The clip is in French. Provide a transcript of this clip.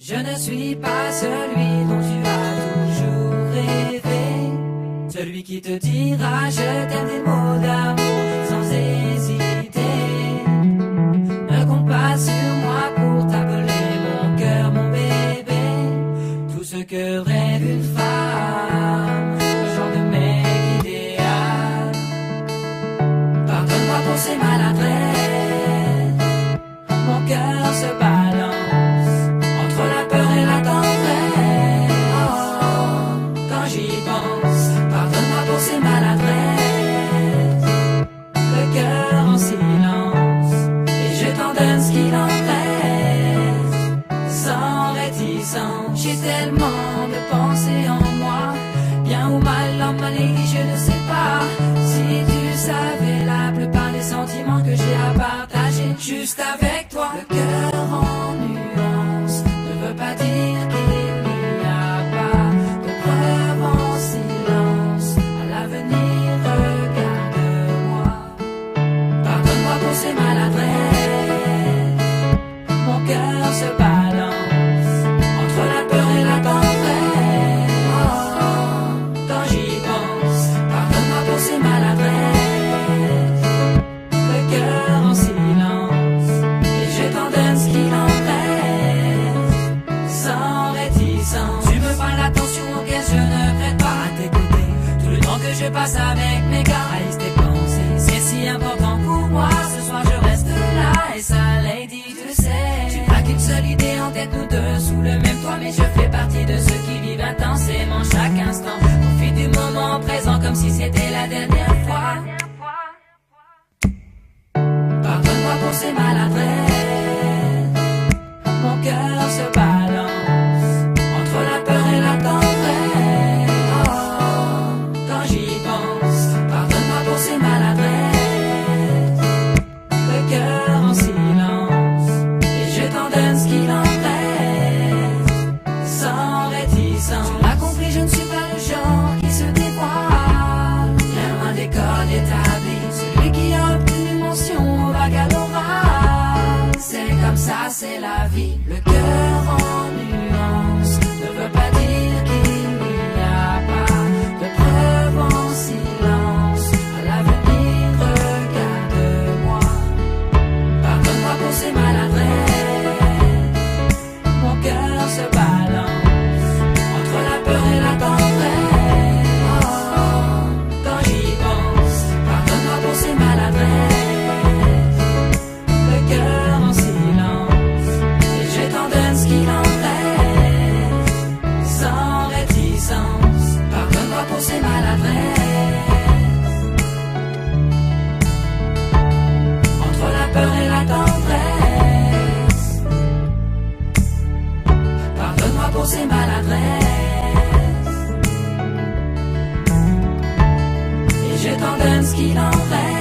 Je ne suis pas celui dont tu as toujours rêvé, celui qui te dira je t'aime des mots d'amour sans hésiter. Ne compte pas sur moi pour t'appeler mon cœur, mon bébé, tout ce que rêve une femme, genre de mec idéal. Pardonne-moi pour ces maladresses, mon cœur se balance entre la peur et la tendresse. Oh, quand j'y pense, pardonne-moi pour ces maladresses, le cœur en silence, et je t'en donne ce qu'il en reste, sans réticence. J'ai tellement de pensées en moi, bien ou mal emballées, je ne sais pas. Si tu savais la plupart des sentiments que j'ai à partager juste avec toi. Le cœur en nuance ne veut pas dire qu'il n'y a pas de preuves en silence. À l'avenir, regarde-moi. Pardonne-moi pour ces maladresses, mon cœur se balance entre la peur et la tendresse. Oh, quand j'y pense, pardonne-moi pour ces maladresses, le cœur en silence, et je t'en donne ce qu'il en reste, sans réticence. Tu me parles d'attention auquel je ne prête pas à t'écouter, tout le temps que je passe avec mes gars, haïs tes pensées, c'est si important pour moi. Ce soir je reste là, et ça lady tu le sais. J'ai pas qu'une seule idée en tête, nous deux sous le même toit, mais je fais partie de ceux qui vivent intensément chaque instant. Profite du moment présent comme si c'était la dernière fois. Pardonne-moi pour ces maladresses, mon cœur se balance entre la peur et la tendresse. Oh, quand j'y pense, pardonne-moi pour ces maladresses, le cœur en silence, et je t'en donne ce qu'il en reste, sans réticence. Tu l'as compris, je ne suis pas le genre qui se dévoile, bien loin des codes établis, celui qui a obtenu mention au baccalauréat. C'est comme ça, c'est la vie. Le cœur en nuance ne veut pas dire qu'il n'y a pas de preuves en silence. À l'avenir, regarde-moi. Pardonne-moi pour ces maladresses, mon cœur se balance entre la peur et la tendresse. Oh, quand j'y pense, pardonne-moi pour ces maladresses, le cœur en silence, et je t'en donne ce qu'il en reste, sans réticence. Pardonne-moi pour ces maladresses, entre la peur et la tendresse. Pardonne-moi pour ces maladresses, et je t'en donne ce qu'il en reste.